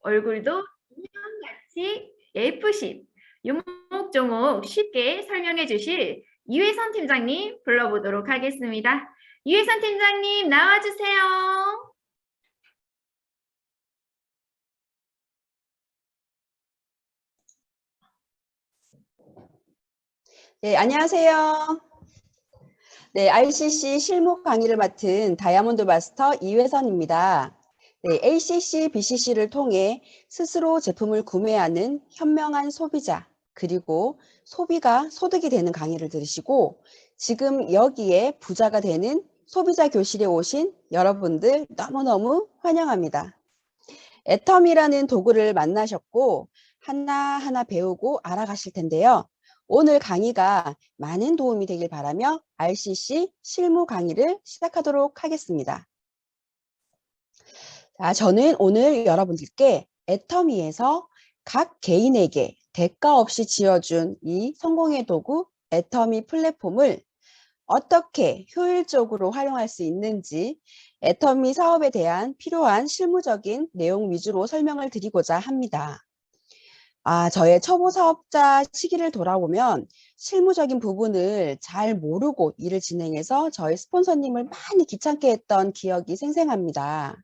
얼굴도 인형같이 예쁘신 요목조목 쉽게 설명해 주실 이회선 팀장님 불러보도록 하겠습니다. 이회선 팀장님 나와주세요. 네, 안녕하세요. 네, RCC 실무 강의를 맡은 다이아몬드 마스터 이회선입니다. 네, ACC, BCC를 통해 스스로 제품을 구매하는 현명한 소비자, 그리고 소비가 소득이 되는 강의를 들으시고 지금 여기에 부자가 되는 소비자 교실에 오신 여러분들 너무너무 환영합니다. 애텀이라는 도구를 만나셨고 하나하나 배우고 알아가실 텐데요. 오늘 강의가 많은 도움이 되길 바라며 RCC 실무 강의를 시작하도록 하겠습니다. 자, 저는 오늘 여러분들께 애터미에서 각 개인에게 대가 없이 지어준 이 성공의 도구 애터미 플랫폼을 어떻게 효율적으로 활용할 수 있는지 애터미 사업에 대한 필요한 실무적인 내용 위주로 설명을 드리고자 합니다. 저의 초보 사업자 시기를 돌아보면 실무적인 부분을 잘 모르고 일을 진행해서 저희 스폰서님을 많이 귀찮게 했던 기억이 생생합니다.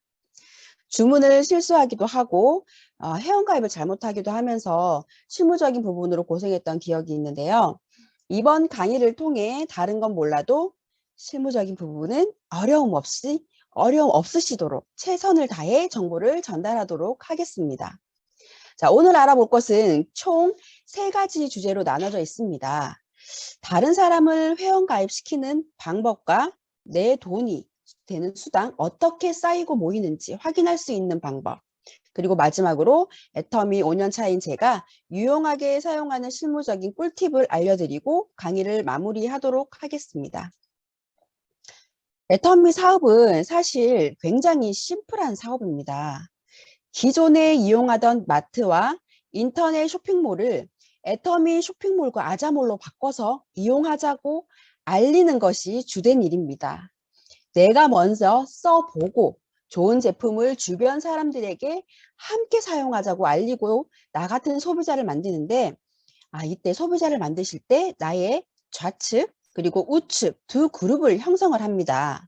주문을 실수하기도 하고 회원가입을 잘못하기도 하면서 실무적인 부분으로 고생했던 기억이 있는데요. 이번 강의를 통해 다른 건 몰라도 실무적인 부분은 어려움 없으시도록 최선을 다해 정보를 전달하도록 하겠습니다. 자, 오늘 알아볼 것은 총 3가지 주제로 나눠져 있습니다. 다른 사람을 회원가입시키는 방법과 내 돈이 되는 수당 어떻게 쌓이고 모이는지 확인할 수 있는 방법, 그리고 마지막으로 애터미 5년 차인 제가 유용하게 사용하는 실무적인 꿀팁을 알려드리고 강의를 마무리하도록 하겠습니다. 애터미 사업은 사실 굉장히 심플한 사업입니다. 기존에 이용하던 마트와 인터넷 쇼핑몰을 애터미 쇼핑몰과 아자몰로 바꿔서 이용하자고 알리는 것이 주된 일입니다. 내가 먼저 써보고 좋은 제품을 주변 사람들에게 함께 사용하자고 알리고 나 같은 소비자를 만드는데 이때 소비자를 만드실 때 나의 좌측 그리고 우측 두 그룹을 형성을 합니다.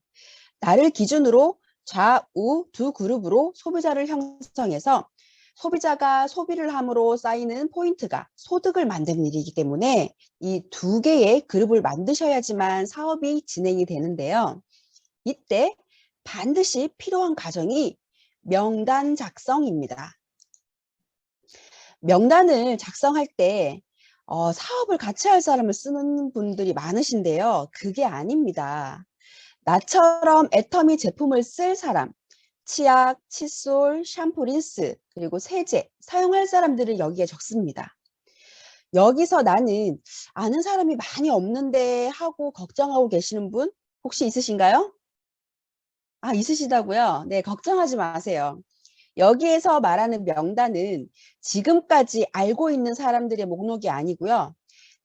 나를 기준으로 좌우 두 그룹으로 소비자를 형성해서 소비자가 소비를 함으로 쌓이는 포인트가 소득을 만드는 일이기 때문에 이 2개의 그룹을 만드셔야지만 사업이 진행이 되는데요. 이때 반드시 필요한 과정이 명단 작성입니다. 명단을 작성할 때 사업을 같이 할 사람을 쓰는 분들이 많으신데요. 그게 아닙니다. 나처럼 애터미 제품을 쓸 사람, 치약, 칫솔, 샴푸, 린스, 그리고 세제 사용할 사람들을 여기에 적습니다. 여기서 나는 아는 사람이 많이 없는데 하고 걱정하고 계시는 분 혹시 있으신가요? 있으시다고요? 네, 걱정하지 마세요. 여기에서 말하는 명단은 지금까지 알고 있는 사람들의 목록이 아니고요.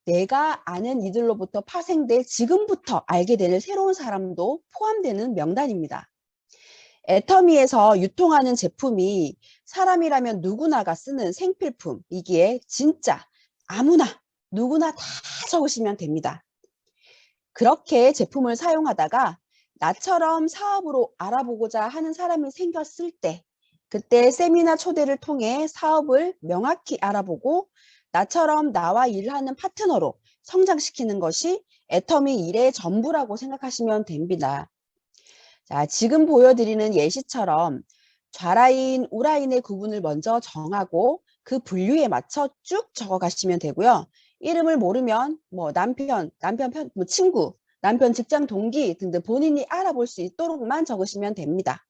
내가 아는 이들로부터 파생돼 지금부터 알게 되는 새로운 사람도 포함되는 명단입니다. 애터미에서 유통하는 제품이 사람이라면 누구나가 쓰는 생필품이기에 진짜 아무나 누구나 다 적으시면 됩니다. 그렇게 제품을 사용하다가 나처럼 사업으로 알아보고자 하는 사람이 생겼을 때 그때 세미나 초대를 통해 사업을 명확히 알아보고 나처럼 나와 일하는 파트너로 성장시키는 것이 애터미 일의 전부라고 생각하시면 됩니다. 자, 지금 보여드리는 예시처럼 좌라인, 우라인의 구분을 먼저 정하고 그 분류에 맞춰 쭉 적어 가시면 되고요. 이름을 모르면 남편 친구, 남편 직장 동기 등등 본인이 알아볼 수 있도록만 적으시면 됩니다.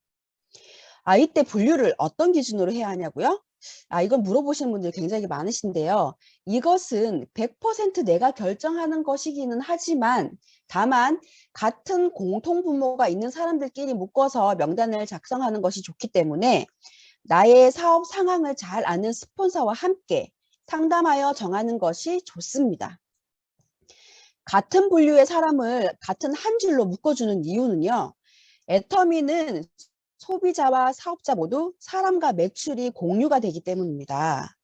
이때 분류를 어떤 기준으로 해야 하냐고요? 이건 물어보시는 분들 굉장히 많으신데요. 이것은 100% 내가 결정하는 것이기는 하지만 다만 같은 공통 분모가 있는 사람들끼리 묶어서 명단을 작성하는 것이 좋기 때문에 나의 사업 상황을 잘 아는 스폰서와 함께 상담하여 정하는 것이 좋습니다. 같은 분류의 사람을 같은 한 줄로 묶어주는 이유는요. 애터미는 소비자와 사업자 모두 사람과 매출이 공유가 되기 때문입니다.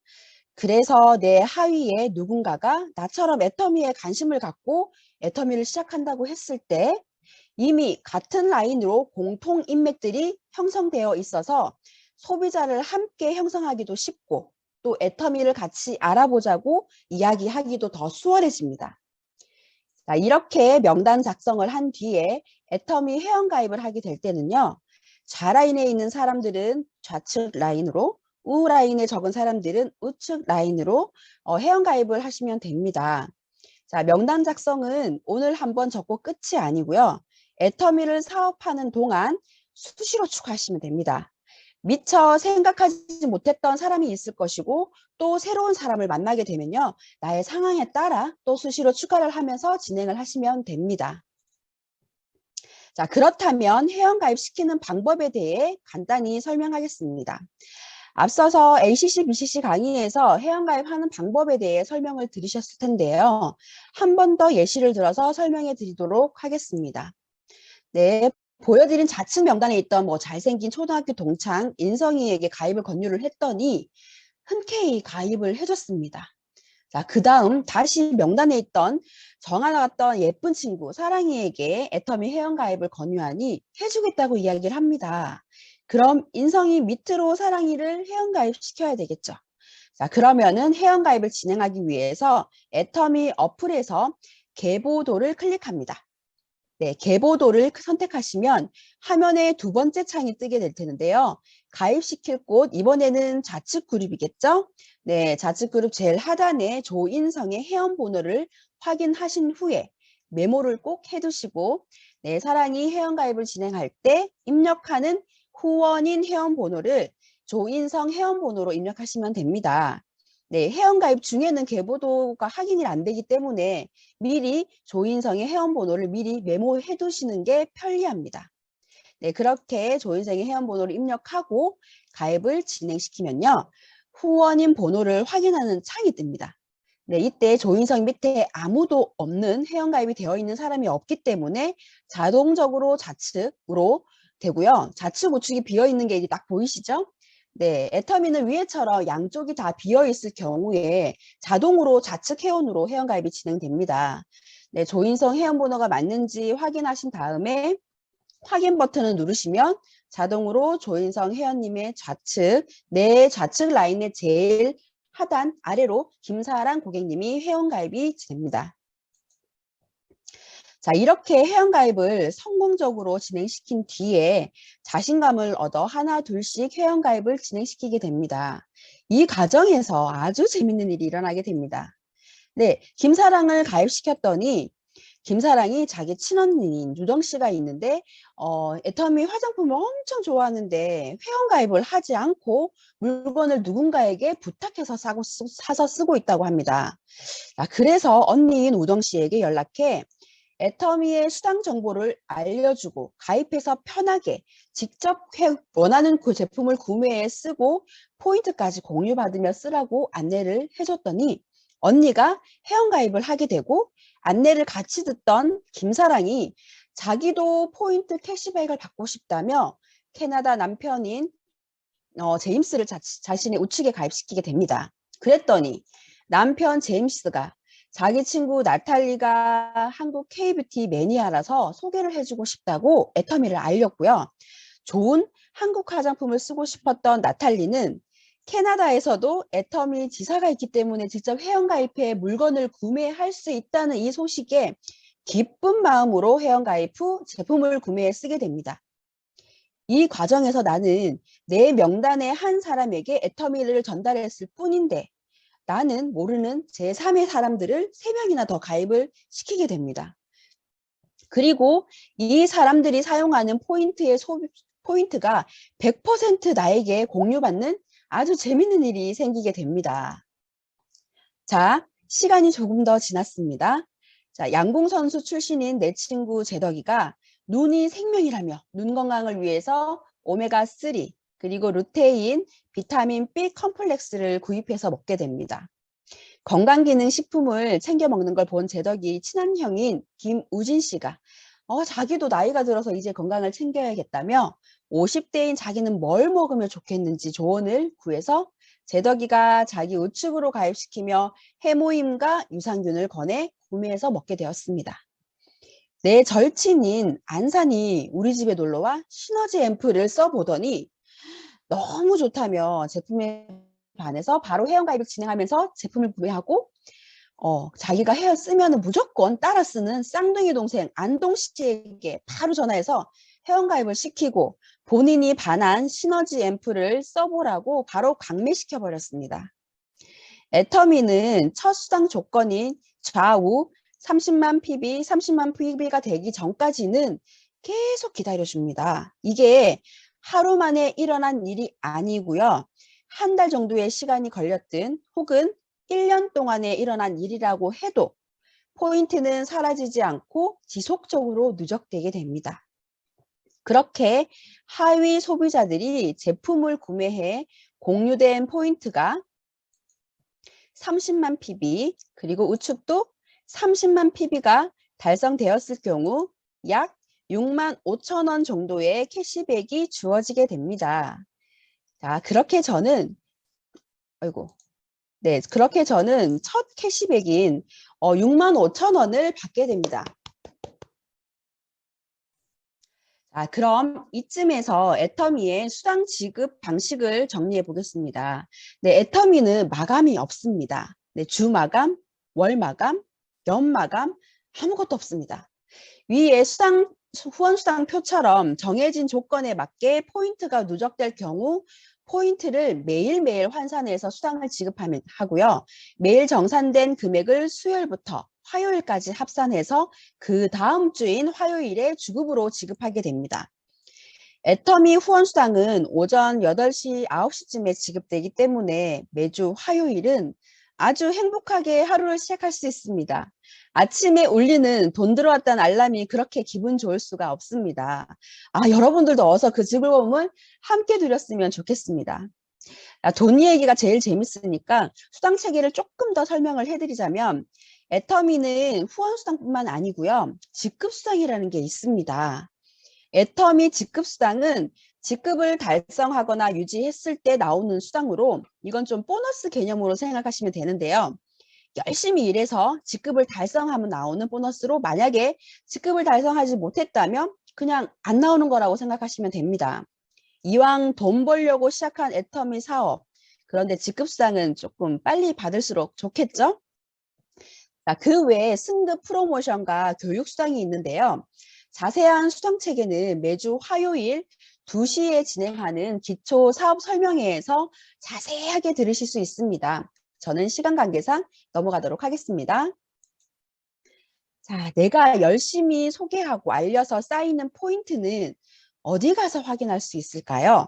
그래서 내 하위에 누군가가 나처럼 애터미에 관심을 갖고 애터미를 시작한다고 했을 때 이미 같은 라인으로 공통 인맥들이 형성되어 있어서 소비자를 함께 형성하기도 쉽고 또 애터미를 같이 알아보자고 이야기하기도 더 수월해집니다. 자, 이렇게 명단 작성을 한 뒤에 애터미 회원가입을 하게 될 때는요. 좌라인에 있는 사람들은 좌측 라인으로 우라인에 적은 사람들은 우측 라인으로 회원가입을 하시면 됩니다. 자, 명단 작성은 오늘 한번 적고 끝이 아니고요. 애터미를 사업하는 동안 수시로 추가하시면 됩니다. 미처 생각하지 못했던 사람이 있을 것이고 또 새로운 사람을 만나게 되면요. 나의 상황에 따라 또 수시로 추가를 하면서 진행을 하시면 됩니다. 자, 그렇다면 회원가입 시키는 방법에 대해 간단히 설명하겠습니다. 앞서서 ACC, BCC 강의에서 회원가입하는 방법에 대해 설명을 들으셨을 텐데요. 한 번 더 예시를 들어서 설명해 드리도록 하겠습니다. 네, 보여드린 좌측 명단에 있던 잘생긴 초등학교 동창 인성이에게 가입을 권유를 했더니 흔쾌히 가입을 해줬습니다. 자, 그 다음 다시 명단에 있던 정하 나왔던 예쁜 친구 사랑이에게 애터미 회원가입을 권유하니 해주겠다고 이야기를 합니다. 그럼 인성이 밑으로 사랑이를 회원가입 시켜야 되겠죠. 자, 그러면은 회원가입을 진행하기 위해서 애터미 어플에서 계보도를 클릭합니다. 네, 계보도를 선택하시면 화면에 두 번째 창이 뜨게 될 텐데요. 가입시킬 곳, 이번에는 좌측 그룹이겠죠? 네, 좌측 그룹 제일 하단에 조인성의 회원번호를 확인하신 후에 메모를 꼭 해두시고 네, 사랑이 회원가입을 진행할 때 입력하는 후원인 회원번호를 조인성 회원번호로 입력하시면 됩니다. 네, 회원가입 중에는 계보도가 확인이 안 되기 때문에 미리 조인성의 회원번호를 미리 메모해 두시는 게 편리합니다. 네, 그렇게 조인성의 회원번호를 입력하고 가입을 진행시키면요. 후원인 번호를 확인하는 창이 뜹니다. 네, 이때 조인성 밑에 아무도 없는 회원가입이 되어 있는 사람이 없기 때문에 자동적으로 좌측으로 되고요. 좌측 우측이 비어 있는 게 이제 딱 보이시죠? 네, 애터미는 위에처럼 양쪽이 다 비어 있을 경우에 자동으로 좌측 회원으로 회원가입이 진행됩니다. 네, 조인성 회원번호가 맞는지 확인하신 다음에 확인 버튼을 누르시면 자동으로 조인성 회원님의 좌측, 내 좌측 라인의 제일 하단 아래로 김사랑 고객님이 회원가입이 됩니다. 자, 이렇게 회원가입을 성공적으로 진행시킨 뒤에 자신감을 얻어 하나 둘씩 회원가입을 진행시키게 됩니다. 이 과정에서 아주 재밌는 일이 일어나게 됩니다. 네, 김사랑을 가입시켰더니 김사랑이 자기 친언니인 누정 씨가 있는데 애터미 화장품을 엄청 좋아하는데 회원가입을 하지 않고 물건을 누군가에게 부탁해서 사서 쓰고 있다고 합니다. 그래서 언니인 우정 씨에게 연락해 애터미의 수당 정보를 알려주고 가입해서 편하게 직접 원하는 그 제품을 구매해 쓰고 포인트까지 공유받으며 쓰라고 안내를 해줬더니 언니가 회원가입을 하게 되고 안내를 같이 듣던 김사랑이 자기도 포인트 캐시백을 받고 싶다며 캐나다 남편인 제임스를 자신의 우측에 가입시키게 됩니다. 그랬더니 남편 제임스가 자기 친구 나탈리가 한국 K뷰티 매니아라서 소개를 해주고 싶다고 애터미를 알렸고요. 좋은 한국 화장품을 쓰고 싶었던 나탈리는 캐나다에서도 애터미 지사가 있기 때문에 직접 회원가입해 물건을 구매할 수 있다는 이 소식에 기쁜 마음으로 회원가입 후 제품을 구매해 쓰게 됩니다. 이 과정에서 나는 내 명단의 한 사람에게 애터미를 전달했을 뿐인데 나는 모르는 제3의 사람들을 3명이나 더 가입을 시키게 됩니다. 그리고 이 사람들이 사용하는 포인트가 100% 나에게 공유받는 아주 재밌는 일이 생기게 됩니다. 자, 시간이 조금 더 지났습니다. 자, 양궁 선수 출신인 내 친구 제덕이가 눈이 생명이라며 눈 건강을 위해서 오메가3 그리고 루테인, 비타민 B 컴플렉스를 구입해서 먹게 됩니다. 건강기능식품을 챙겨 먹는 걸 본 제덕이 친한 형인 김우진 씨가 자기도 나이가 들어서 이제 건강을 챙겨야겠다며 50대인 자기는 뭘 먹으면 좋겠는지 조언을 구해서 제덕이가 자기 우측으로 가입시키며 해모임과 유산균을 권해 구매해서 먹게 되었습니다. 내 절친인 안산이 우리 집에 놀러와 시너지 앰플을 써보더니 너무 좋다며 제품에 반해서 바로 회원가입을 진행하면서 제품을 구매하고 자기가 헤어 쓰면 무조건 따라 쓰는 쌍둥이 동생 안동 씨에게 바로 전화해서 회원가입을 시키고 본인이 반한 시너지 앰플을 써보라고 바로 강매시켜 버렸습니다. 애터미는 첫 수당 조건인 좌우 30만 PB, 30만 PB가 되기 전까지는 계속 기다려줍니다. 이게 하루 만에 일어난 일이 아니고요. 한 달 정도의 시간이 걸렸든 혹은 1년 동안에 일어난 일이라고 해도 포인트는 사라지지 않고 지속적으로 누적되게 됩니다. 그렇게 하위 소비자들이 제품을 구매해 공유된 포인트가 30만 PB 그리고 우측도 30만 PB가 달성되었을 경우 약 6만 5천 원 정도의 캐시백이 주어지게 됩니다. 자, 그렇게 저는 첫 캐시백인 6만 5천 원을 받게 됩니다. 자, 그럼 이쯤에서 애터미의 수당 지급 방식을 정리해 보겠습니다. 네, 애터미는 마감이 없습니다. 네, 주 마감, 월 마감, 연 마감 아무것도 없습니다. 위에 후원 수당표처럼 정해진 조건에 맞게 포인트가 누적될 경우 포인트를 매일매일 환산해서 수당을 지급하고요. 매일 정산된 금액을 수요일부터 화요일까지 합산해서 그 다음 주인 화요일에 주급으로 지급하게 됩니다. 애터미 후원수당은 오전 8시, 9시쯤에 지급되기 때문에 매주 화요일은 아주 행복하게 하루를 시작할 수 있습니다. 아침에 울리는 돈 들어왔다는 알람이 그렇게 기분 좋을 수가 없습니다. 여러분들도 어서 그 즐거움을 함께 누렸으면 좋겠습니다. 돈 얘기가 제일 재밌으니까 수당 체계를 조금 더 설명을 해드리자면 애터미는 후원수당뿐만 아니고요. 직급수당이라는 게 있습니다. 애터미 직급수당은 직급을 달성하거나 유지했을 때 나오는 수당으로 이건 좀 보너스 개념으로 생각하시면 되는데요. 열심히 일해서 직급을 달성하면 나오는 보너스로 만약에 직급을 달성하지 못했다면 그냥 안 나오는 거라고 생각하시면 됩니다. 이왕 돈 벌려고 시작한 애터미 사업, 그런데 직급수당은 조금 빨리 받을수록 좋겠죠? 그 외에 승급 프로모션과 교육수당이 있는데요. 자세한 수당 체계는 매주 화요일 2시에 진행하는 기초 사업 설명회에서 자세하게 들으실 수 있습니다. 저는 시간 관계상 넘어가도록 하겠습니다. 자, 내가 열심히 소개하고 알려서 쌓이는 포인트는 어디 가서 확인할 수 있을까요?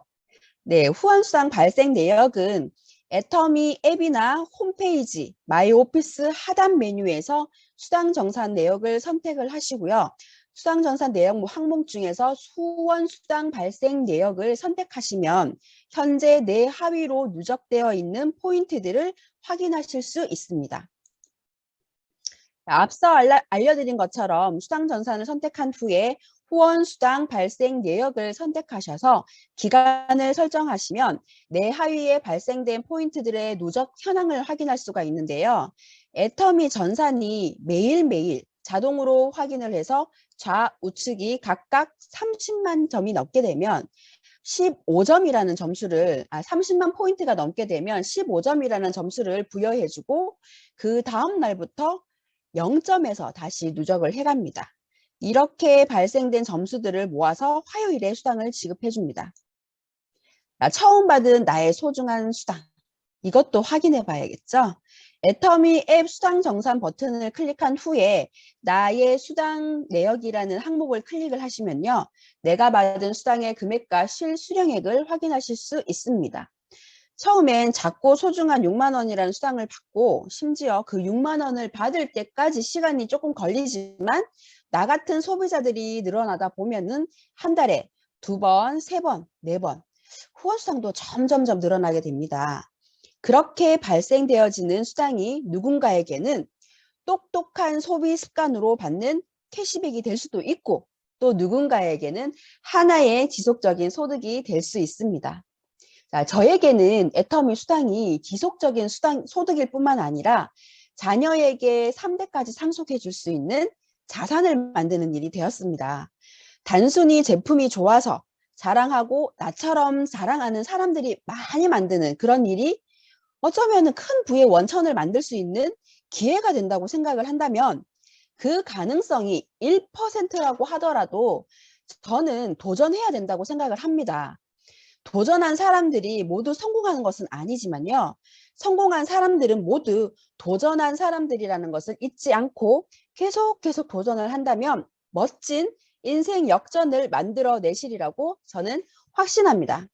네, 후원수당 발생 내역은 애터미 앱이나 홈페이지 마이오피스 하단 메뉴에서 수당 정산 내역을 선택을 하시고요. 수당 정산 내역 항목 중에서 후원수당 발생 내역을 선택하시면 현재 내 하위로 누적되어 있는 포인트들을 확인하실 수 있습니다. 앞서 알려드린 것처럼 수당 정산을 선택한 후에 후원 수당 발생 내역을 선택하셔서 기간을 설정하시면 내 하위에 발생된 포인트들의 누적 현황을 확인할 수가 있는데요. 애터미 전산이 매일매일 자동으로 확인을 해서 좌우측이 각각 30만 점이 넘게 되면 15점이라는 점수를 30만 포인트가 넘게 되면 15점이라는 점수를 부여해주고 그 다음 날부터 0점에서 다시 누적을 해갑니다. 이렇게 발생된 점수들을 모아서 화요일에 수당을 지급해 줍니다. 처음 받은 나의 소중한 수당, 이것도 확인해 봐야겠죠? 애터미 앱 수당 정산 버튼을 클릭한 후에 나의 수당 내역이라는 항목을 클릭을 하시면요. 내가 받은 수당의 금액과 실수령액을 확인하실 수 있습니다. 처음엔 작고 소중한 6만 원이라는 수당을 받고 심지어 그 6만 원을 받을 때까지 시간이 조금 걸리지만 나 같은 소비자들이 늘어나다 보면은 한 달에 2번, 3번, 4번 후원수당도 점점점 늘어나게 됩니다. 그렇게 발생되어지는 수당이 누군가에게는 똑똑한 소비 습관으로 받는 캐시백이 될 수도 있고 또 누군가에게는 하나의 지속적인 소득이 될 수 있습니다. 자, 저에게는 애터미 수당이 지속적인 소득일 뿐만 아니라 자녀에게 3대까지 상속해 줄 수 있는 자산을 만드는 일이 되었습니다. 단순히 제품이 좋아서 자랑하고 나처럼 자랑하는 사람들이 많이 만드는 그런 일이 어쩌면 큰 부의 원천을 만들 수 있는 기회가 된다고 생각을 한다면 그 가능성이 1%라고 하더라도 저는 도전해야 된다고 생각을 합니다. 도전한 사람들이 모두 성공하는 것은 아니지만요. 성공한 사람들은 모두 도전한 사람들이라는 것을 잊지 않고 계속 도전을 한다면 멋진 인생 역전을 만들어 내시리라고 저는 확신합니다.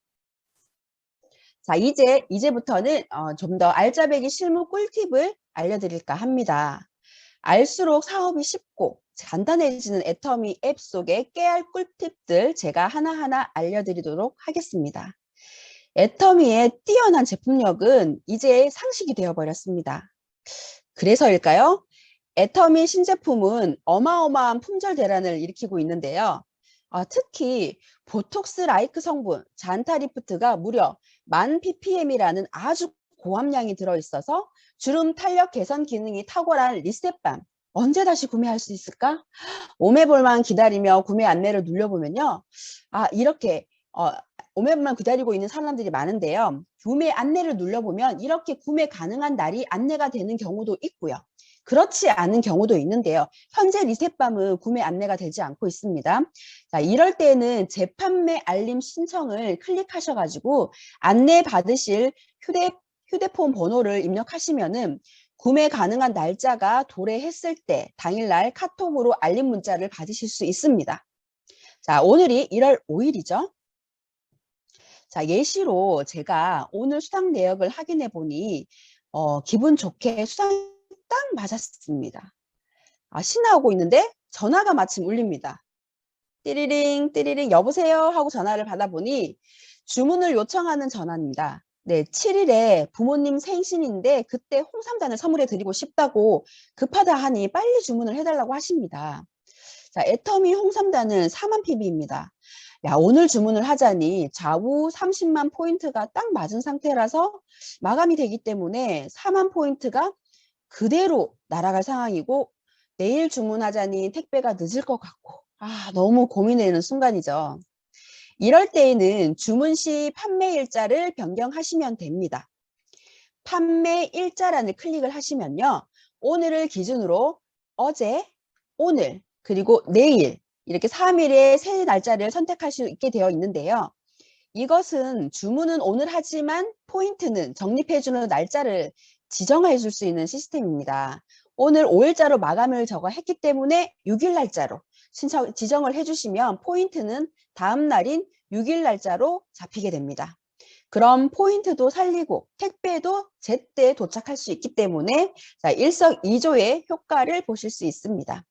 자, 이제부터는 좀 더 알짜배기 실무 꿀팁을 알려드릴까 합니다. 알수록 사업이 쉽고 간단해지는 애터미 앱 속의 깨알 꿀팁들 제가 하나하나 알려드리도록 하겠습니다. 애터미의 뛰어난 제품력은 이제 상식이 되어버렸습니다. 그래서일까요? 애터미 신제품은 어마어마한 품절 대란을 일으키고 있는데요. 특히 보톡스 라이크 성분 잔타리프트가 무려 1000ppm이라는 아주 고함량이 들어있어서 주름 탄력 개선 기능이 탁월한 리셋밤 언제 다시 구매할 수 있을까? 오매볼만 기다리며 구매 안내를 눌러보면요. 이렇게 오매볼만 기다리고 있는 사람들이 많은데요. 구매 안내를 눌러보면 이렇게 구매 가능한 날이 안내가 되는 경우도 있고요. 그렇지 않은 경우도 있는데요. 현재 리셋밤은 구매 안내가 되지 않고 있습니다. 자, 이럴 때는 재판매 알림 신청을 클릭하셔가지고 안내 받으실 휴대폰 번호를 입력하시면은 구매 가능한 날짜가 도래했을 때 당일날 카톡으로 알림 문자를 받으실 수 있습니다. 자, 오늘이 1월 5일이죠. 자, 예시로 제가 오늘 수당 내역을 확인해 보니 기분 좋게 수당이 딱 맞았습니다. 신나하고 있는데 전화가 마침 울립니다. 띠리링 띠리링 여보세요 하고 전화를 받아보니 주문을 요청하는 전화입니다. 네, 7일에 부모님 생신인데 그때 홍삼단을 선물해 드리고 싶다고 급하다 하니 빨리 주문을 해달라고 하십니다. 자, 애터미 홍삼단은 4만 PB입니다. 야, 오늘 주문을 하자니 좌우 30만 포인트가 딱 맞은 상태라서 마감이 되기 때문에 4만 포인트가 그대로 날아갈 상황이고 내일 주문하자니 택배가 늦을 것 같고 너무 고민되는 순간이죠. 이럴 때에는 주문 시 판매 일자를 변경하시면 됩니다. 판매 일자란을 클릭을 하시면요. 오늘을 기준으로 어제, 오늘, 그리고 내일 이렇게 3일의 세 날짜를 선택할 수 있게 되어 있는데요. 이것은 주문은 오늘 하지만 포인트는 적립해주는 날짜를 지정해 줄 수 있는 시스템입니다. 오늘 5일자로 마감을 했기 때문에 6일 날짜로 지정을 해주시면 포인트는 다음 날인 6일 날짜로 잡히게 됩니다. 그럼 포인트도 살리고 택배도 제때 도착할 수 있기 때문에 일석이조의 효과를 보실 수 있습니다.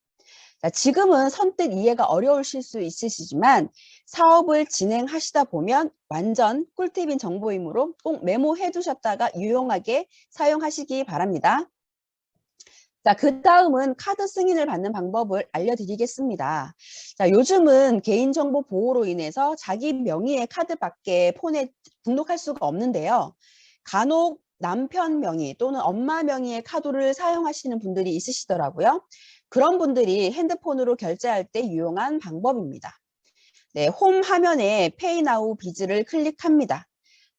자, 지금은 선뜻 이해가 어려우실 수 있으시지만 사업을 진행하시다 보면 완전 꿀팁인 정보이므로 꼭 메모해 두셨다가 유용하게 사용하시기 바랍니다. 자, 그 다음은 카드 승인을 받는 방법을 알려드리겠습니다. 자, 요즘은 개인정보 보호로 인해서 자기 명의의 카드밖에 폰에 등록할 수가 없는데요. 간혹 남편 명의 또는 엄마 명의의 카드를 사용하시는 분들이 있으시더라고요. 그런 분들이 핸드폰으로 결제할 때 유용한 방법입니다. 네, 홈 화면에 페이나우 비즈를 클릭합니다.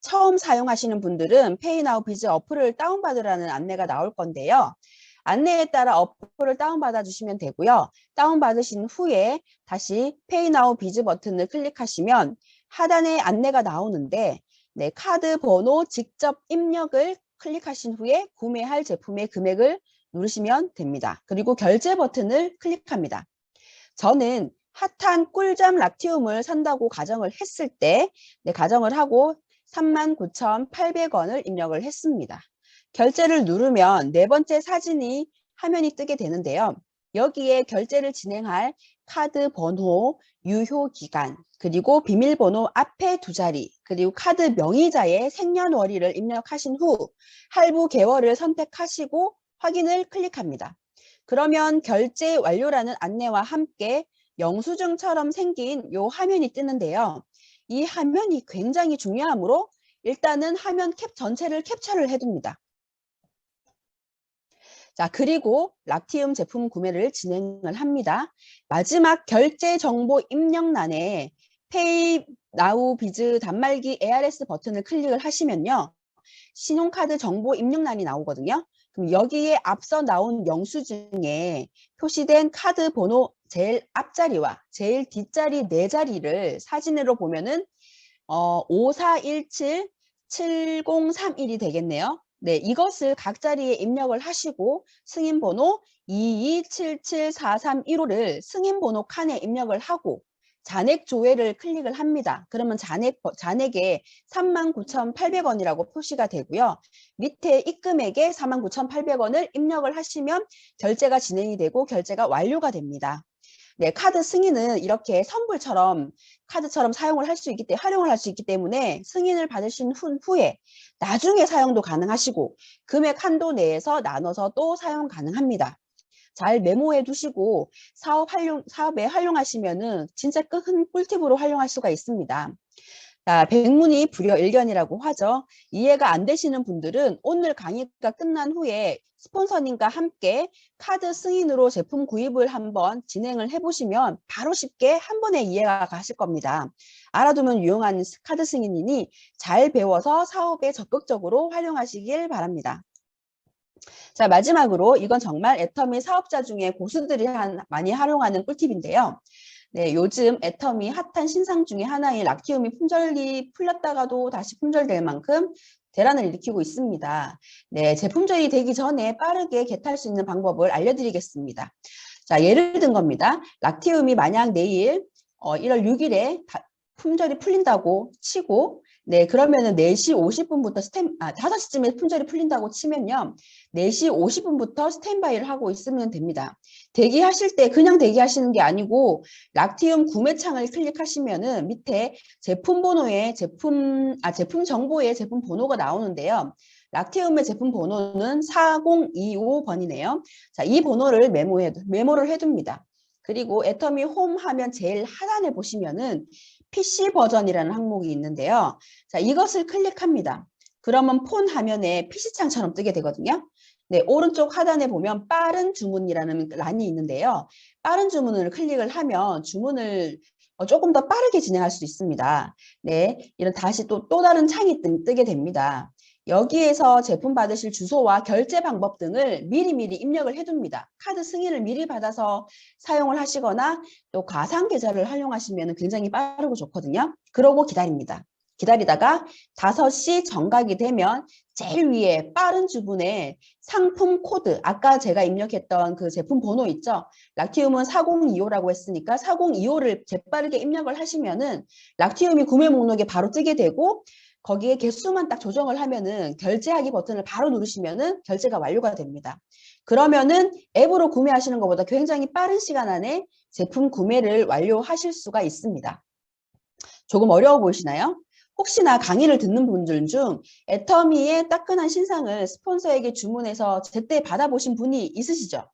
처음 사용하시는 분들은 페이나우 비즈 어플을 다운받으라는 안내가 나올 건데요. 안내에 따라 어플을 다운받아 주시면 되고요. 다운받으신 후에 다시 페이나우 비즈 버튼을 클릭하시면 하단에 안내가 나오는데 네, 카드 번호 직접 입력을 클릭하신 후에 구매할 제품의 금액을 누르시면 됩니다. 그리고 결제 버튼을 클릭합니다. 저는 핫한 꿀잠 락티움을 산다고 가정을 했을 때 가정을 하고 39,800원을 입력을 했습니다. 결제를 누르면 네 번째 사진이 화면이 뜨게 되는데요. 여기에 결제를 진행할 카드 번호, 유효 기간, 그리고 비밀번호 앞에 두 자리, 그리고 카드 명의자의 생년월일을 입력하신 후 할부 개월을 선택하시고 확인을 클릭합니다. 그러면 결제 완료라는 안내와 함께 영수증처럼 생긴 요 화면이 뜨는데요. 이 화면이 굉장히 중요하므로 일단은 화면 캡 전체를 캡처를 해둡니다. 자, 그리고 락티움 제품 구매를 진행을 합니다. 마지막 결제 정보 입력란에 Pay Now Biz 단말기 ARS 버튼을 클릭을 하시면요. 신용카드 정보 입력란이 나오거든요. 그럼 여기에 앞서 나온 영수증에 표시된 카드 번호 제일 앞자리와 제일 뒷자리 네 자리를 사진으로 보면은 5417-7031이 되겠네요. 네, 이것을 각 자리에 입력을 하시고 승인번호 22774315를 승인번호 칸에 입력을 하고 잔액 조회를 클릭을 합니다. 그러면 잔액에 39,800원이라고 표시가 되고요. 밑에 입금액에 49,800원을 입력을 하시면 결제가 진행이 되고 결제가 완료가 됩니다. 네, 카드 승인은 이렇게 선불처럼 카드처럼 사용을 할 수 있기 때문에 활용을 할 수 있기 때문에 승인을 받으신 후에 나중에 사용도 가능하시고 금액 한도 내에서 나눠서 또 사용 가능합니다. 잘 메모해 두시고 사업에 활용하시면은 진짜 큰 꿀팁으로 활용할 수가 있습니다. 자, 백문이 불여일견이라고 하죠. 이해가 안 되시는 분들은 오늘 강의가 끝난 후에 스폰서님과 함께 카드 승인으로 제품 구입을 한번 진행을 해보시면 바로 쉽게 한 번에 이해가 가실 겁니다. 알아두면 유용한 카드 승인이니 잘 배워서 사업에 적극적으로 활용하시길 바랍니다. 자, 마지막으로 이건 정말 애터미 사업자 중에 고수들이 많이 활용하는 꿀팁인데요. 네, 요즘 애터미 핫한 신상 중에 하나인 락티움이 품절이 풀렸다가도 다시 품절될 만큼 대란을 일으키고 있습니다. 네, 제품절이 되기 전에 빠르게 겟할 수 있는 방법을 알려드리겠습니다. 자, 예를 든 겁니다. 락티움이 만약 내일 1월 6일에 품절이 풀린다고 치고 네, 그러면은 4시 50분부터 5시쯤에 품절이 풀린다고 치면요. 4시 50분부터 스탠바이를 하고 있으면 됩니다. 대기하실 때 그냥 대기하시는 게 아니고 락티움 구매창을 클릭하시면은 밑에 제품 번호에 제품 정보에 제품 번호가 나오는데요. 락티움의 제품 번호는 4025번이네요. 자, 이 번호를 메모를 해둡니다. 그리고 애터미 홈 하면 제일 하단에 보시면은 PC 버전이라는 항목이 있는데요. 자, 이것을 클릭합니다. 그러면 폰 화면에 PC창처럼 뜨게 되거든요. 네, 오른쪽 하단에 보면 빠른 주문이라는 란이 있는데요. 빠른 주문을 클릭을 하면 주문을 조금 더 빠르게 진행할 수 있습니다. 네, 이런 다시 또 다른 창이 뜨게 됩니다. 여기에서 제품 받으실 주소와 결제 방법 등을 미리미리 입력을 해둡니다. 카드 승인을 미리 받아서 사용을 하시거나 또 가상 계좌를 활용하시면 굉장히 빠르고 좋거든요. 그러고 기다립니다. 기다리다가 5시 정각이 되면 제일 위에 빠른 주문에 상품 코드, 아까 제가 입력했던 그 제품 번호 있죠? 락티움은 4025라고 했으니까 4025를 재빠르게 입력을 하시면은 락티움이 구매 목록에 바로 뜨게 되고 거기에 개수만 딱 조정을 하면은 결제하기 버튼을 바로 누르시면은 결제가 완료가 됩니다. 그러면은 앱으로 구매하시는 것보다 굉장히 빠른 시간 안에 제품 구매를 완료하실 수가 있습니다. 조금 어려워 보이시나요? 혹시나 강의를 듣는 분들 중 애터미의 따끈한 신상을 스폰서에게 주문해서 제때 받아보신 분이 있으시죠?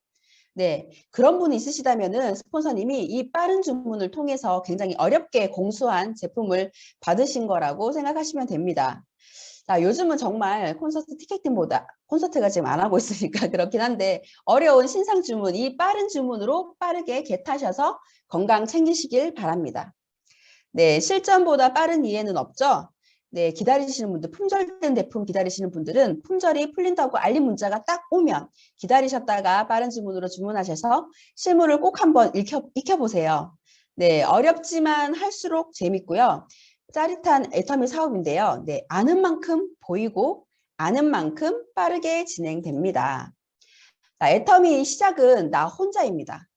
네, 그런 분이 있으시다면은 스폰서님이 이 빠른 주문을 통해서 굉장히 어렵게 공수한 제품을 받으신 거라고 생각하시면 됩니다. 자, 요즘은 정말 콘서트 티켓팅보다 콘서트가 지금 안 하고 있으니까 그렇긴 한데 어려운 신상 주문, 이 빠른 주문으로 빠르게 겟하셔서 건강 챙기시길 바랍니다. 네, 실전보다 빠른 이해는 없죠? 네, 기다리시는 분들, 품절된 제품 기다리시는 분들은 품절이 풀린다고 알림 문자가 딱 오면 기다리셨다가 빠른 주문으로 주문하셔서 실물을 꼭 한번 익혀보세요. 네, 어렵지만 할수록 재밌고요. 짜릿한 애터미 사업인데요. 네, 아는 만큼 보이고 아는 만큼 빠르게 진행됩니다. 자, 애터미 시작은 나 혼자입니다.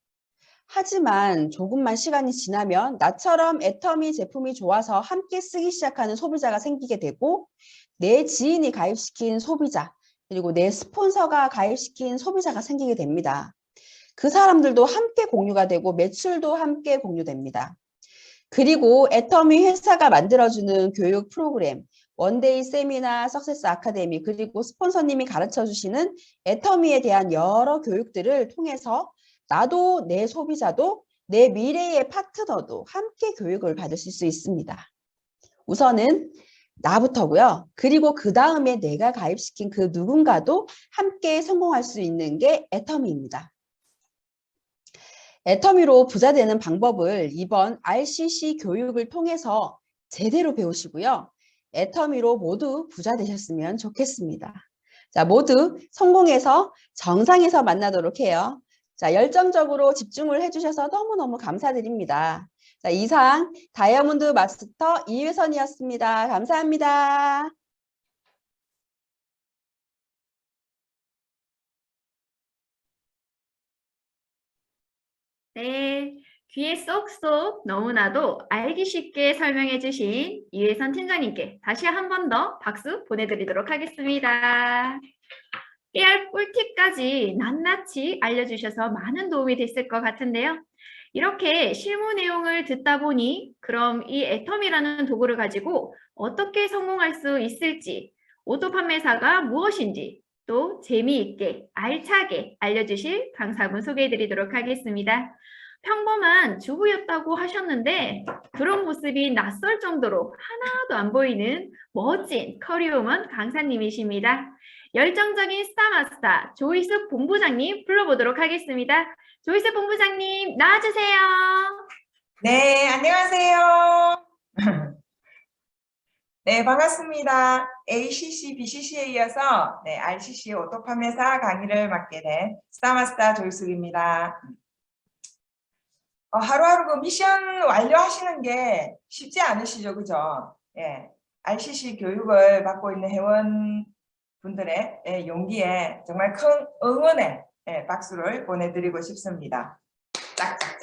하지만 조금만 시간이 지나면 나처럼 애터미 제품이 좋아서 함께 쓰기 시작하는 소비자가 생기게 되고 내 지인이 가입시킨 소비자 그리고 내 스폰서가 가입시킨 소비자가 생기게 됩니다. 그 사람들도 함께 공유가 되고 매출도 함께 공유됩니다. 그리고 애터미 회사가 만들어주는 교육 프로그램 원데이 세미나, 석세스 아카데미, 그리고 스폰서님이 가르쳐 주시는 애터미에 대한 여러 교육들을 통해서 나도 내 소비자도 내 미래의 파트너도 함께 교육을 받으실 수 있습니다. 우선은 나부터고요. 그리고 그 다음에 내가 가입시킨 그 누군가도 함께 성공할 수 있는 게 애터미입니다. 애터미로 부자 되는 방법을 이번 RCC 교육을 통해서 제대로 배우시고요. 애터미로 모두 부자 되셨으면 좋겠습니다. 자, 모두 성공해서 정상에서 만나도록 해요. 자, 열정적으로 집중을 해주셔서 너무너무 감사드립니다. 자, 이상 다이아몬드 마스터 이회선이었습니다. 감사합니다. 네, 귀에 쏙쏙 너무나도 알기 쉽게 설명해 주신 이회선 팀장님께 다시 한 번 더 박수 보내드리도록 하겠습니다. 깨알 꿀팁까지 낱낱이 알려주셔서 많은 도움이 됐을 것 같은데요. 이렇게 실무 내용을 듣다 보니 그럼 이 애텀이라는 도구를 가지고 어떻게 성공할 수 있을지, 오토 판매사가 무엇인지 또 재미있게 알차게 알려주실 강사분 소개해드리도록 하겠습니다. 평범한 주부였다고 하셨는데 그런 모습이 낯설 정도로 하나도 안 보이는 멋진 커리어우먼 강사님이십니다. 열정적인 스타마스터 조이숙 본부장님 불러보도록 하겠습니다. 조이숙 본부장님 나와주세요. 네, 안녕하세요. 네, 반갑습니다. ACC, BCC에 이어서 RCC 오토 판매사 강의를 맡게 된 스타마스터 조이숙입니다. 하루하루 그 미션 완료하시는 게 쉽지 않으시죠, 그죠? 예, RCC 교육을 받고 있는 회원분들의 용기에 정말 큰 응원의 박수를 보내드리고 싶습니다. 짝짝.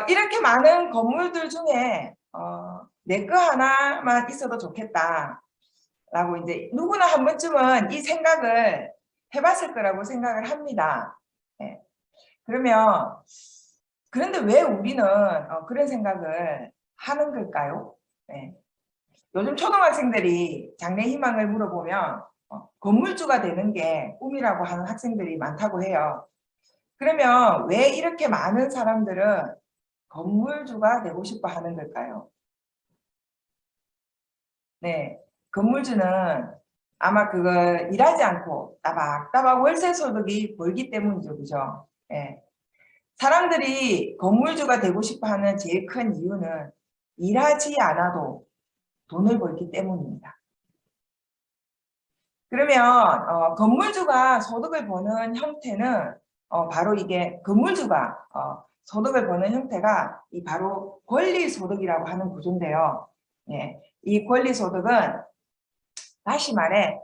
이렇게 많은 건물들 중에 내 거 하나만 있어도 좋겠다 라고 이제 누구나 한 번쯤은 이 생각을 해봤을 거라고 생각을 합니다. 네. 그런데 왜 우리는 그런 생각을 하는 걸까요? 네. 요즘 초등학생들이 장래 희망을 물어보면 건물주가 되는 게 꿈이라고 하는 학생들이 많다고 해요. 그러면 왜 이렇게 많은 사람들은 건물주가 되고 싶어 하는 걸까요? 네, 건물주는 아마 그걸 일하지 않고 따박따박 월세 소득이 벌기 때문이죠, 그죠? 네. 사람들이 건물주가 되고 싶어 하는 제일 큰 이유는 일하지 않아도 돈을 벌기 때문입니다. 그러면 건물주가 소득을 버는 형태는 바로 이게 건물주가 소득을 버는 형태가 바로 권리소득이라고 하는 구조인데요. 예, 이 권리소득은 다시 말해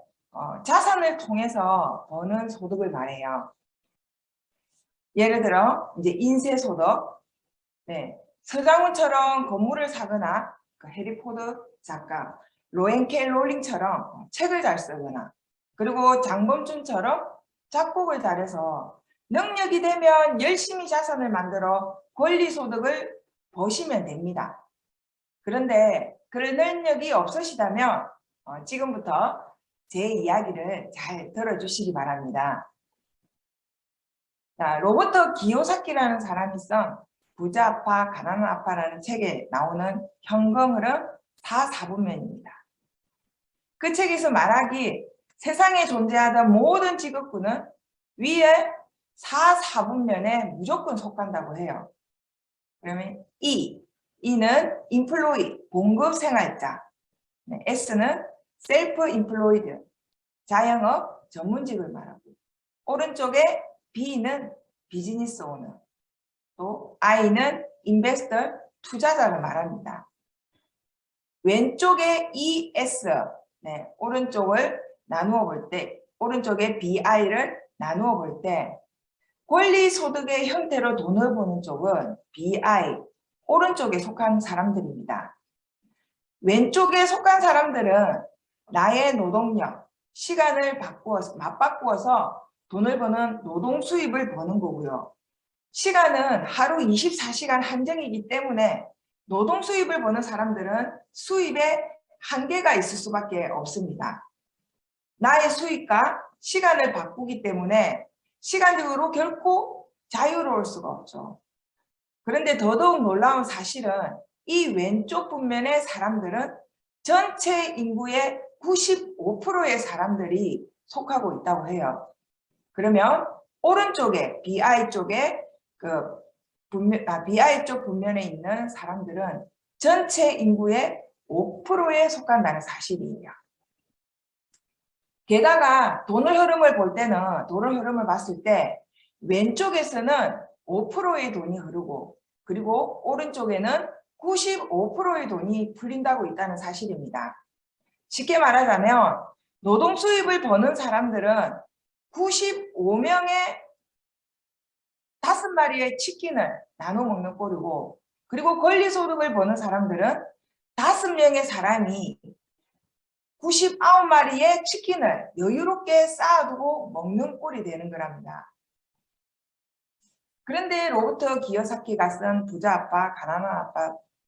자산을 통해서 버는 소득을 말해요. 예를 들어 이제 인세소득, 네, 서장훈처럼 건물을 사거나 그 해리포터 작가 로앤 롤링처럼 책을 잘 쓰거나 그리고 장범준처럼 작곡을 잘해서 능력이 되면 열심히 자산을 만들어 권리소득을 버시면 됩니다. 그런데 그럴 능력이 없으시다면 지금부터 제 이야기를 잘 들어주시기 바랍니다. 자, 로버트 기요사키라는 사람이 쓴 부자 아빠, 가난한 아빠라는 책에 나오는 현금흐름 4사분면입니다. 그 책에서 말하기 세상에 존재하던 모든 직업군은 위에 4사분면에 무조건 속한다고 해요. 그러면 E는 employee, 공급 생활자. S는 self-employed, 자영업, 전문직을 말하고 오른쪽에 B는 비즈니스 오너, 또 I는 investor, 투자자를 말합니다. 왼쪽에 ES, 오른쪽을 나누어 볼 때, 오른쪽에 BI를 나누어 볼 때 권리소득의 형태로 돈을 버는 쪽은 BI, 오른쪽에 속한 사람들입니다. 왼쪽에 속한 사람들은 나의 노동력, 시간을 맞바꾸어서 돈을 버는 노동 수입을 버는 거고요. 시간은 하루 24시간 한정이기 때문에 노동 수입을 버는 사람들은 수입에 한계가 있을 수밖에 없습니다. 나의 수입과 시간을 바꾸기 때문에 시간적으로 결코 자유로울 수가 없죠. 그런데 더더욱 놀라운 사실은 이 왼쪽 분면의 사람들은 전체 인구의 95%의 사람들이 속하고 있다고 해요. 그러면 오른쪽에 BI 쪽에 BI 쪽 분면에 있는 사람들은 전체 인구의 5%에 속한다는 사실이에요. 게다가 돈의 흐름을 볼 때는 돈의 흐름을 봤을 때 왼쪽에서는 5%의 돈이 흐르고 그리고 오른쪽에는 95%의 돈이 풀린다고 있다는 사실입니다. 쉽게 말하자면 노동 수입을 버는 사람들은 95명의 5마리의 치킨을 나눠 먹는 꼴이고 그리고 권리소득을 버는 사람들은 5명의 사람이 99마리의 치킨을 여유롭게 쌓아두고 먹는 꼴이 되는 거랍니다. 그런데 로버트 기요사키가 쓴 부자 아빠, 가난한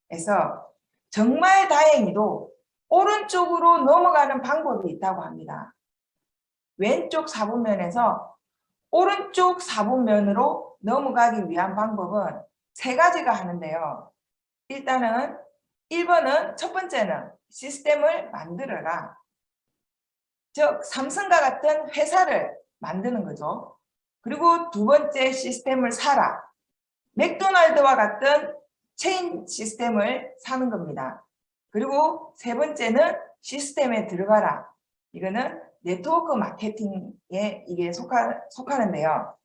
아빠에서 정말 다행히도 오른쪽으로 넘어가는 방법이 있다고 합니다. 왼쪽 4분면에서 오른쪽 4분면으로 넘어가기 위한 방법은 3가지가 하는데요. 일단은 1번은 첫 번째는 시스템을 만들어라. 즉 삼성과 같은 회사를 만드는 거죠. 그리고 두 번째 시스템을 사라. 맥도날드와 같은 체인 시스템을 사는 겁니다. 그리고 세 번째는 시스템에 들어가라. 이거는 네트워크 마케팅에 이게 속하는데요.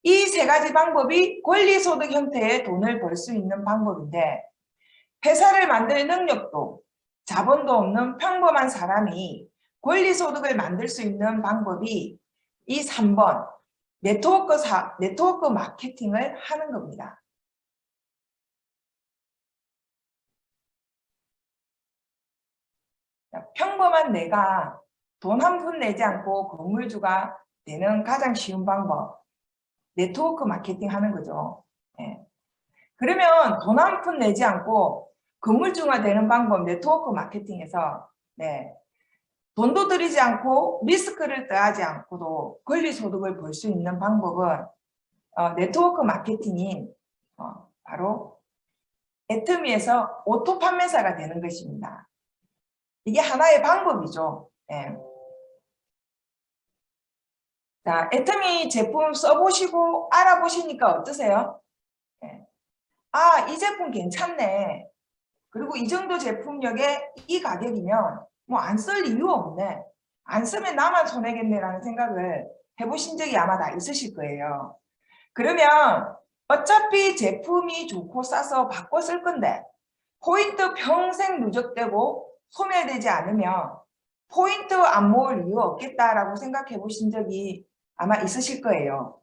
이 3가지 방법이 권리소득 형태의 돈을 벌 수 있는 방법인데 회사를 만들 능력도 자본도 없는 평범한 사람이 권리소득을 만들 수 있는 방법이 이 3번 네트워크 마케팅을 하는 겁니다. 평범한 내가 돈 한 푼 내지 않고 건물주가 되는 가장 쉬운 방법 네트워크 마케팅 하는 거죠. 네. 그러면 돈 한 푼 내지 않고 건물주가 되는 방법 네트워크 마케팅에서 돈도 들이지 않고 리스크를 더하지 않고도 권리소득을 벌 수 있는 방법은 네트워크 마케팅인 바로 애터미에서 오토 판매사가 되는 것입니다. 이게 하나의 방법이죠. 자, 애터미 제품 써보시고 알아보시니까 어떠세요? 아, 이 제품 괜찮네. 그리고 이 정도 제품력에 이 가격이면 뭐 안 쓸 이유가 없네. 안 쓰면 나만 손해겠네라는 생각을 해보신 적이 아마 다 있으실 거예요. 그러면 어차피 제품이 좋고 싸서 바꿔 쓸 건데 포인트 평생 누적되고 소멸되지 않으면 포인트 안 모을 이유 없겠다라고 생각해 보신 적이 아마 있으실 거예요.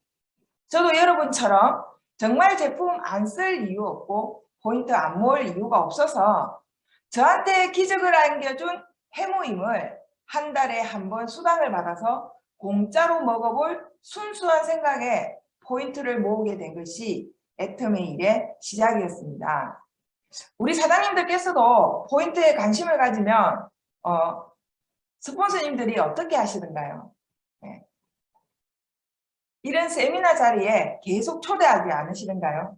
저도 여러분처럼 정말 제품 안 쓸 이유 없고 포인트 안 모을 이유가 없어서 저한테 기적을 안겨준 해모임을 한 달에 한 번 수당을 받아서 공짜로 먹어볼 순수한 생각에 포인트를 모으게 된 것이 애터미 일의 시작이었습니다. 우리 사장님들께서도 포인트에 관심을 가지면 스폰서님들이 어떻게 하시던가요? 이런 세미나 자리에 계속 초대하지 않으시던가요?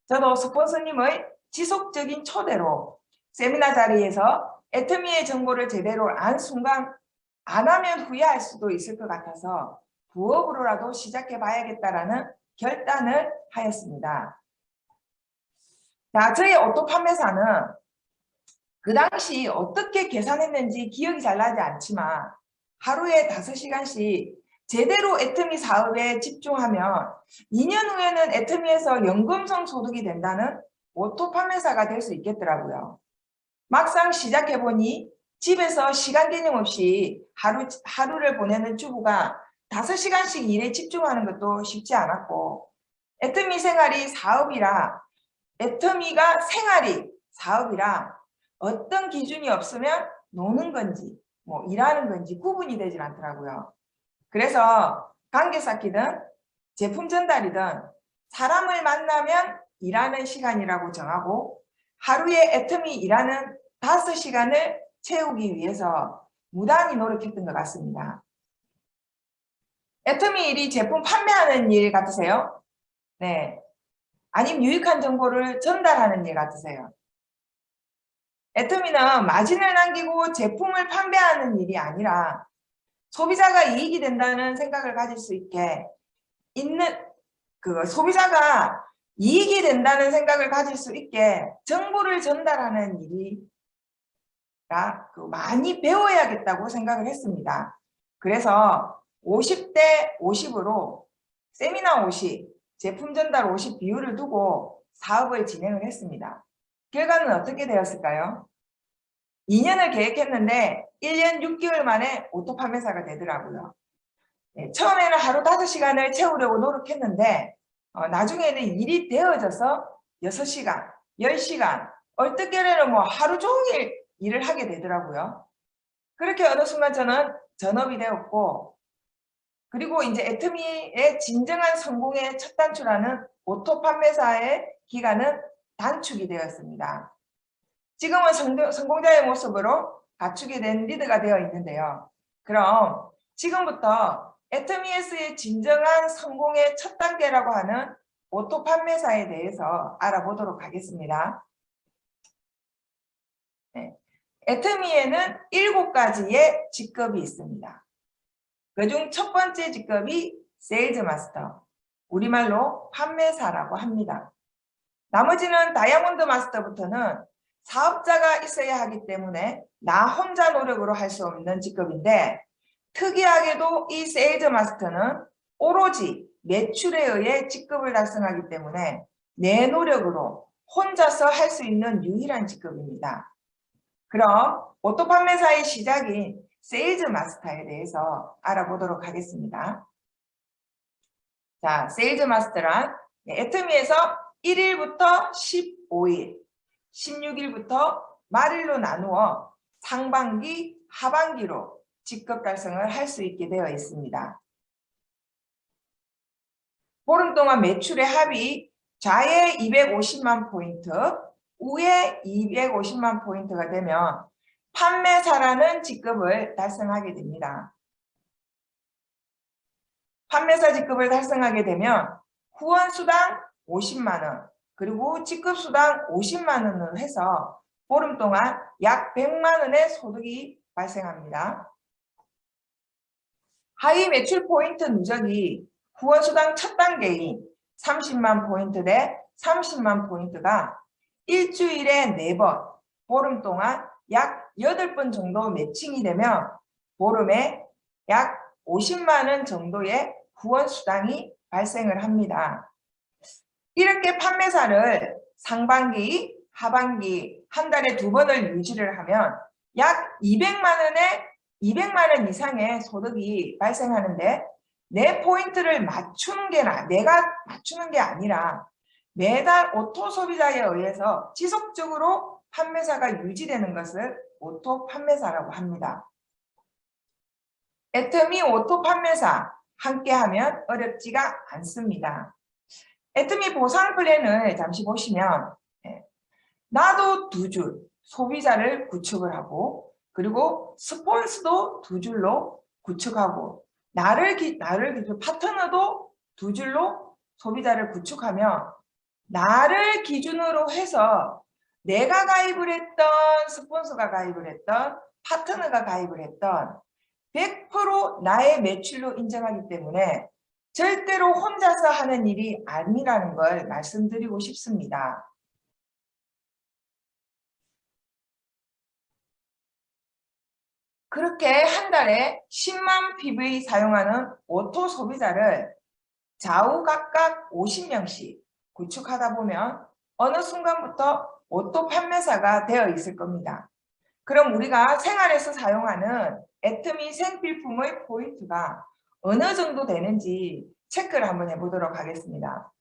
저도 스폰서님의 지속적인 초대로 세미나 자리에서 애터미의 정보를 제대로 안 순간 안 하면 후회할 수도 있을 것 같아서 부업으로라도 시작해 봐야겠다라는 결단을 하였습니다. 자, 저희 오토 판매사는 그 당시 어떻게 계산했는지 기억이 잘 나지 않지만 하루에 5시간씩 제대로 애터미 사업에 집중하면 2년 후에는 애터미에서 연금성 소득이 된다는 오토 판매사가 될 수 있겠더라고요. 막상 시작해보니 집에서 시간 개념 없이 하루를 보내는 주부가 5시간씩 일에 집중하는 것도 쉽지 않았고 애터미 생활이 사업이라 애터미가 생활이 사업이라 어떤 기준이 없으면 노는 건지 뭐 일하는 건지 구분이 되질 않더라고요. 그래서 관계 쌓기든 제품 전달이든 사람을 만나면 일하는 시간이라고 정하고 하루에 애터미 일하는 5시간을 채우기 위해서 무단히 노력했던 것 같습니다. 애터미 일이 제품 판매하는 일 같으세요? 네. 아니면 유익한 정보를 전달하는 일 같으세요? 애터미는 마진을 남기고 제품을 판매하는 일이 아니라 소비자가 이익이 된다는 생각을 가질 수 있게 소비자가 이익이 된다는 생각을 가질 수 있게 정보를 전달하는 일이라 많이 배워야겠다고 생각을 했습니다. 그래서 50대 50으로 세미나 50, 제품 전달 50 비율을 두고 사업을 진행을 했습니다. 결과는 어떻게 되었을까요? 2년을 계획했는데 1년 6개월 만에 오토 판매사가 되더라고요. 네, 처음에는 하루 5시간을 채우려고 노력했는데 나중에는 일이 되어져서 6시간, 10시간, 얼뜻결에는 뭐 하루 종일 일을 하게 되더라고요. 그렇게 어느 순간 저는 전업이 되었고, 그리고 이제 애터미의 진정한 성공의 첫 단추라는 오토 판매사의 기간은 단축이 되었습니다. 지금은 성공자의 모습으로 갖추게 된 리드가 되어 있는데요. 그럼 지금부터 애터미에서의 진정한 성공의 첫 단계라고 하는 오토 판매사에 대해서 알아보도록 하겠습니다. 네. 애터미에는 7가지의 직급이 있습니다. 그중 첫 번째 직급이 세일즈 마스터, 우리말로 판매사라고 합니다. 나머지는 다이아몬드 마스터부터는 사업자가 있어야 하기 때문에 나 혼자 노력으로 할 수 없는 직급인데, 특이하게도 이 세일즈 마스터는 오로지 매출에 의해 직급을 달성하기 때문에 내 노력으로 혼자서 할 수 있는 유일한 직급입니다. 그럼 오토 판매사의 시작인 세일즈 마스터에 대해서 알아보도록 하겠습니다. 자, 세일즈 마스터란 애터미에서 1일부터 15일, 16일부터 말일로 나누어 상반기, 하반기로 직급 달성을 할 수 있게 되어 있습니다. 보름 동안 매출의 합이 좌에 250만 포인트, 우에 250만 포인트가 되면 판매사라는 직급을 달성하게 됩니다. 판매사 직급을 달성하게 되면 후원수당 50만 원, 그리고 직급수당 50만 원을 해서 보름 동안 약 100만 원의 소득이 발생합니다. 하위 매출 포인트 누적이 후원수당 첫 단계인 30만 포인트 대 30만 포인트가 일주일에 4번, 보름 동안 약 8번 정도 매칭이 되면 보름에 약 50만 원 정도의 후원수당이 발생을 합니다. 이렇게 판매사를 상반기, 하반기 한 달에 2번을 유지를 하면 약 200만 원 이상의 소득이 발생하는데, 내 포인트를 맞추는 게 내가 맞추는 게 아니라 매달 오토 소비자에 의해서 지속적으로 판매사가 유지되는 것을 오토 판매사라고 합니다. 애터미 오토 판매사 함께하면 어렵지가 않습니다. 애터미 보상 플랜을 잠시 보시면 나도 2줄 소비자를 구축을 하고, 그리고 스폰서도 2줄로 구축하고, 나를 기준 파트너도 2줄로 소비자를 구축하면 나를 기준으로 해서 내가 가입을 했던, 스폰서가 가입을 했던, 파트너가 가입을 했던 100% 나의 매출로 인정하기 때문에 절대로 혼자서 하는 일이 아니라는 걸 말씀드리고 싶습니다. 그렇게 한 달에 10만 PV 사용하는 오토 소비자를 좌우 각각 50명씩 구축하다 보면 어느 순간부터 오토 판매사가 되어 있을 겁니다. 그럼 우리가 생활에서 사용하는 애터미 생필품의 포인트가 어느 정도 되는지 체크를 한번 해보도록 하겠습니다.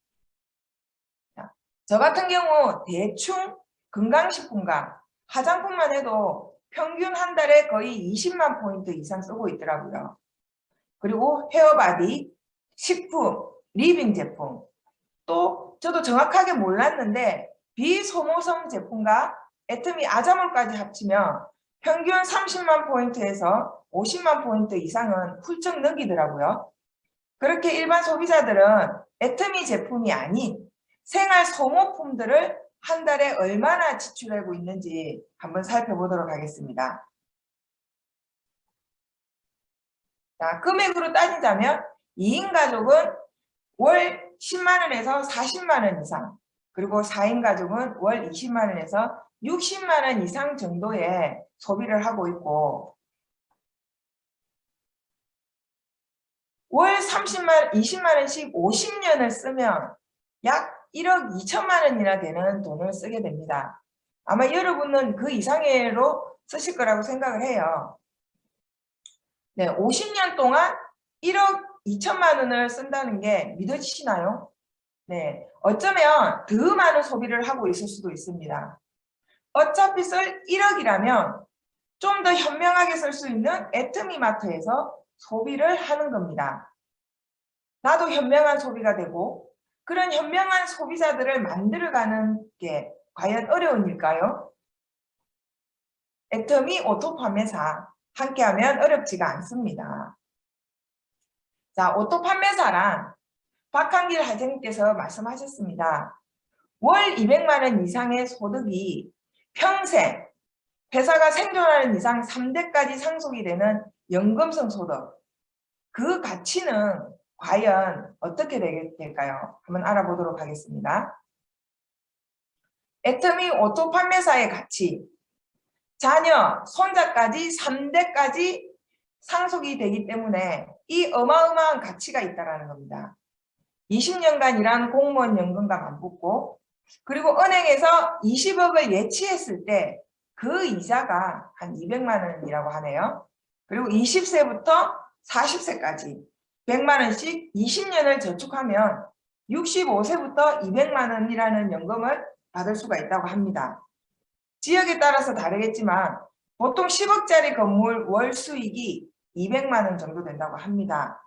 자, 저 같은 경우 대충 건강식품과 화장품만 해도 평균 한 달에 거의 20만 포인트 이상 쓰고 있더라고요. 그리고 헤어바디, 식품, 리빙 제품, 또 저도 정확하게 몰랐는데 비소모성 제품과 애터미 아자몰까지 합치면 평균 30만 포인트에서 50만 포인트 이상은 훌쩍 넘기더라고요. 그렇게 일반 소비자들은 애터미 제품이 아닌 생활 소모품들을 한 달에 얼마나 지출하고 있는지 한번 살펴보도록 하겠습니다. 자, 금액으로 따지자면 2인 가족은 월 10만 원에서 40만 원 이상, 그리고 4인 가족은 월 20만 원에서 60만 원 이상 정도의 소비를 하고 있고, 월 30만, 20만 원씩 50년을 쓰면 약 1억 2천만 원이나 되는 돈을 쓰게 됩니다. 아마 여러분은 그 이상으로 쓰실 거라고 생각을 해요. 네, 50년 동안 1억 2천만 원을 쓴다는 게 믿어지시나요? 네, 어쩌면 더 많은 소비를 하고 있을 수도 있습니다. 어차피 쓸 1억이라면 좀 더 현명하게 쓸 수 있는 애터미 마트에서 소비를 하는 겁니다. 나도 현명한 소비가 되고 그런 현명한 소비자들을 만들어가는 게 과연 어려운 일까요? 애터미 오토 판매사 함께하면 어렵지가 않습니다. 자, 오토 판매사란 박한길 회장님께서 말씀하셨습니다. 월 200만 원 이상의 소득이 평생 회사가 생존하는 이상 3대까지 상속이 되는 연금성 소득, 그 가치는 과연 어떻게 될까요? 한번 알아보도록 하겠습니다. 애터미 오토 판매사의 가치, 자녀, 손자까지 3대까지 상속이 되기 때문에 이 어마어마한 가치가 있다는 겁니다. 20년간 일한 공무원 연금과 맞붙고, 그리고 은행에서 20억을 예치했을 때 그 이자가 한 200만 원이라고 하네요. 그리고 20세부터 40세까지 100만 원씩 20년을 저축하면 65세부터 200만 원이라는 연금을 받을 수가 있다고 합니다. 지역에 따라서 다르겠지만 보통 10억짜리 건물 월 수익이 200만 원 정도 된다고 합니다.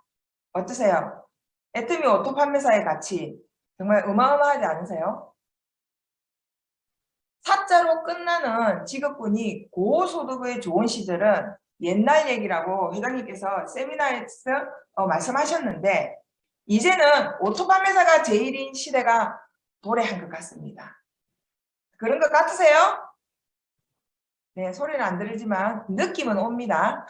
어떠세요? 애터미 오토 판매사의 가치 정말 어마어마하지 않으세요? 사자로 끝나는 직업군이 고소득의 좋은 시절은 옛날 얘기라고 회장님께서 세미나에서 말씀하셨는데, 이제는 오토 판매사가 제일인 시대가 도래한 것 같습니다. 그런 것 같으세요? 네, 소리는 안 들리지만 느낌은 옵니다.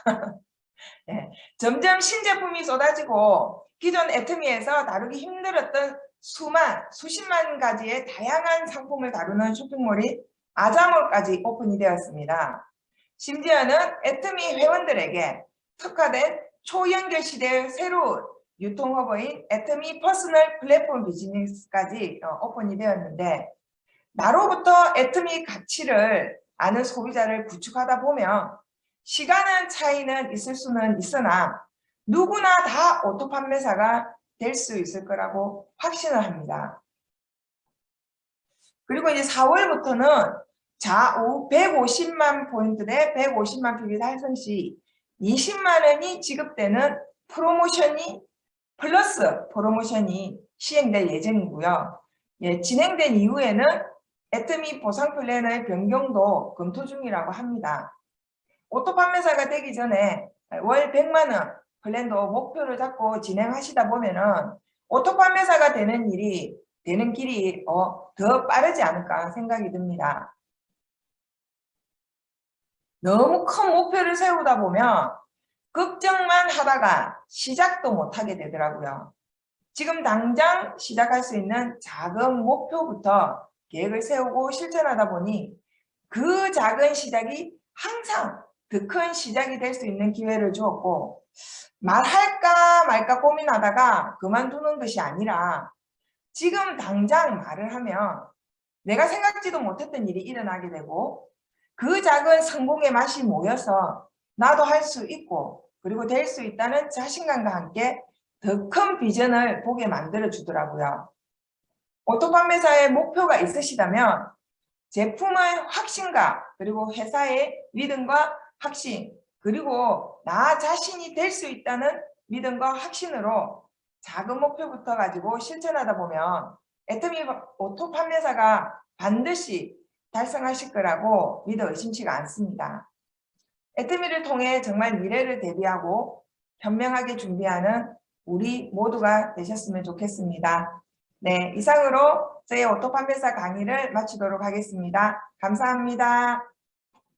네, 점점 신제품이 쏟아지고 기존 애터미에서 다루기 힘들었던 수십만 가지의 다양한 상품을 다루는 쇼핑몰이 아자몰까지 오픈이 되었습니다. 심지어는 애터미 회원들에게 특화된 초연결 시대의 새로운 유통허브인 애터미 퍼스널 플랫폼 비즈니스까지 오픈이 되었는데, 나로부터 애터미 가치를 아는 소비자를 구축하다 보면 시간의 차이는 있을 수는 있으나 누구나 다 오토 판매사가 될 수 있을 거라고 확신을 합니다. 그리고 이제 4월부터는 좌우 150만 포인트 대 150만 표기 달성 시 20만 원이 지급되는 플러스 프로모션이 시행될 예정이고요. 예, 진행된 이후에는 애터미 보상 플랜의 변경도 검토 중이라고 합니다. 오토 판매사가 되기 전에 월 100만 원 플랜도 목표를 잡고 진행하시다 보면은 오토 판매사가 되는 길이 더 빠르지 않을까 생각이 듭니다. 너무 큰 목표를 세우다 보면 걱정만 하다가 시작도 못하게 되더라고요. 지금 당장 시작할 수 있는 작은 목표부터 계획을 세우고 실천하다 보니 그 작은 시작이 항상 더 큰 시작이 될 수 있는 기회를 주었고, 말할까 말까 고민하다가 그만두는 것이 아니라 지금 당장 말을 하면 내가 생각지도 못했던 일이 일어나게 되고, 그 작은 성공의 맛이 모여서 나도 할 수 있고 그리고 될 수 있다는 자신감과 함께 더 큰 비전을 보게 만들어 주더라고요. 오토 판매사의 목표가 있으시다면 제품의 확신과 그리고 회사의 믿음과 확신, 그리고 나 자신이 될 수 있다는 믿음과 확신으로 작은 목표부터 가지고 실천하다 보면 애터미 오토 판매사가 반드시 달성하실 거라고 믿어 의심치가 않습니다. 애터미를 통해 정말 미래를 대비하고 현명하게 준비하는 우리 모두가 되셨으면 좋겠습니다. 네, 이상으로 저희 오토 판매사 강의를 마치도록 하겠습니다. 감사합니다.